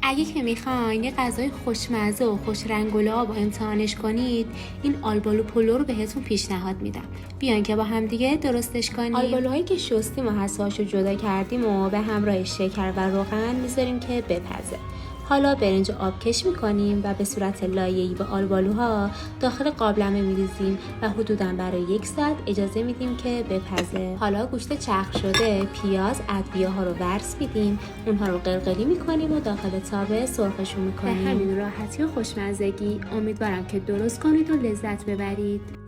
اگه که میخواین یه غذای خوشمزه و خوش رنگ و لعاب امتحانش کنید، این آلبالو پلو رو بهتون پیشنهاد میدم. بیاین که با هم دیگه درستش کنیم. آلبالوهایی که شستیم و حساشو جدا کردیم و به همراه شکر و روغن میذاریم که بپزه. حالا برنج آبکش میکنیم و به صورت لایه‌ای به آلبالوها داخل قابلمه میریزیم و حدوداً برای 1 ساعت اجازه میدیم که بپزه. حالا گوشت چرخ شده، پیاز، ادویه‌ها رو ورس میدیم، اونها رو قرقری میکنیم و داخل تابه سرخشون میکنیم. به همین راحتی و خوشمزگی امیدوارم که درست کنید و لذت ببرید.